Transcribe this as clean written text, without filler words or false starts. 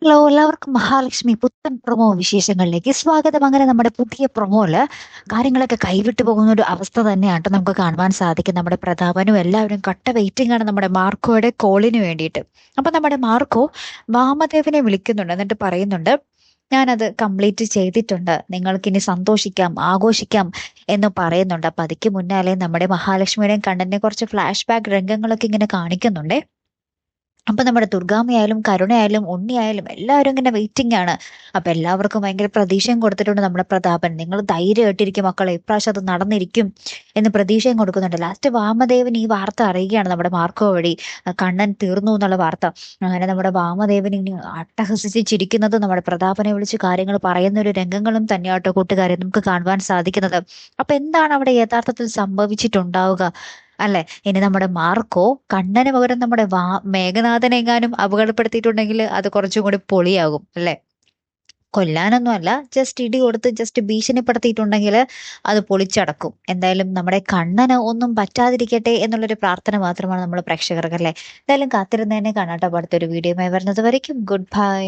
Hello എല്ലാവർക്കും മഹാലക്ഷ്മി പുത്തൻ promo വിശേഷങ്ങളിലേക്ക് സ്വാഗതം. അങ്ങനെ നമ്മുടെ പുതിയ പ്രൊമോയില് കാര്യങ്ങളൊക്കെ കൈവിട്ടു പോകുന്ന ഒരു അവസ്ഥ തന്നെയാണ് ട്ടോ നമുക്ക് കാണുവാൻ സാധിക്കും. നമ്മുടെ പ്രതാപനും എല്ലാവരും കട്ട വെയിറ്റിംഗ് ആണ് നമ്മുടെ മാർക്കോയുടെ കോളിന് വേണ്ടിയിട്ട്. അപ്പൊ നമ്മുടെ മാർക്കോ വാമദേവനെ വിളിക്കുന്നുണ്ട്, എന്നിട്ട് പറയുന്നുണ്ട്, ഞാനത് കംപ്ലീറ്റ് ചെയ്തിട്ടുണ്ട്, നിങ്ങൾക്കിനി സന്തോഷിക്കാം ആഘോഷിക്കാം എന്ന് പറയുന്നുണ്ട്. അപ്പൊ അതിക്ക് മുന്നാലെ നമ്മുടെ മഹാലക്ഷ്മിയുടെയും കണ്ണനെ കുറച്ച് ഫ്ലാഷ് ബാക്ക് രംഗങ്ങളൊക്കെ ഇങ്ങനെ കാണിക്കുന്നുണ്ടേ. അപ്പൊ നമ്മുടെ ദുർഗാമ്മയായാലും കരുണയായാലും ഉണ്ണിയായാലും എല്ലാവരും ഇങ്ങനെ വെയിറ്റിംഗ് ആണ്. അപ്പൊ എല്ലാവർക്കും ഭയങ്കര പ്രതീക്ഷയും കൊടുത്തിട്ടുണ്ട് നമ്മുടെ പ്രതാപൻ. നിങ്ങൾ ധൈര്യമായിട്ടിരിക്കും മക്കളെ, ഇപ്രാവശ്യം അത് നടന്നിരിക്കും എന്ന് പ്രതീക്ഷയും കൊടുക്കുന്നുണ്ട്. ലാസ്റ്റ് വാമദേവൻ ഈ വാർത്ത അറിയുകയാണ് നമ്മുടെ മാർക്കോ വഴി, കണ്ണൻ തീർന്നു എന്നുള്ള വാർത്ത. അങ്ങനെ നമ്മുടെ വാമദേവൻ ഇനി അട്ടഹസിച്ച് ചിരിക്കുന്നത്, നമ്മുടെ പ്രതാപനെ വിളിച്ച് കാര്യങ്ങൾ പറയുന്ന ഒരു രംഗങ്ങളും തന്നെയാട്ടോ കൂട്ടുകാരെ നമുക്ക് കാണുവാൻ സാധിക്കുന്നത്. അപ്പൊ എന്താണ് അവിടെ യഥാർത്ഥത്തിൽ സംഭവിച്ചിട്ടുണ്ടാവുക അല്ലെ? ഇനി നമ്മുടെ മാർക്കോ കണ്ണന് പകരം നമ്മുടെ മേഘനാഥനെങ്ങാനും അപകടപ്പെടുത്തിയിട്ടുണ്ടെങ്കിൽ അത് കുറച്ചും കൂടി പൊളിയാകും അല്ലെ? കൊല്ലാനൊന്നും അല്ല, ജസ്റ്റ് ഇടി കൊടുത്ത് ജസ്റ്റ് ഭീഷണിപ്പെടുത്തിയിട്ടുണ്ടെങ്കിൽ അത് പൊളിച്ചടക്കും. എന്തായാലും നമ്മുടെ കണ്ണന് ഒന്നും പറ്റാതിരിക്കട്ടെ എന്നുള്ളൊരു പ്രാർത്ഥന മാത്രമാണ് നമ്മൾ പ്രേക്ഷകർക്ക് അല്ലെ. എന്തായാലും കാത്തിരുന്നതിനെ കാണാട്ടോ അടുത്തൊരു വീഡിയോയുമായി വരുന്നത് വരയ്ക്കും. Good bye.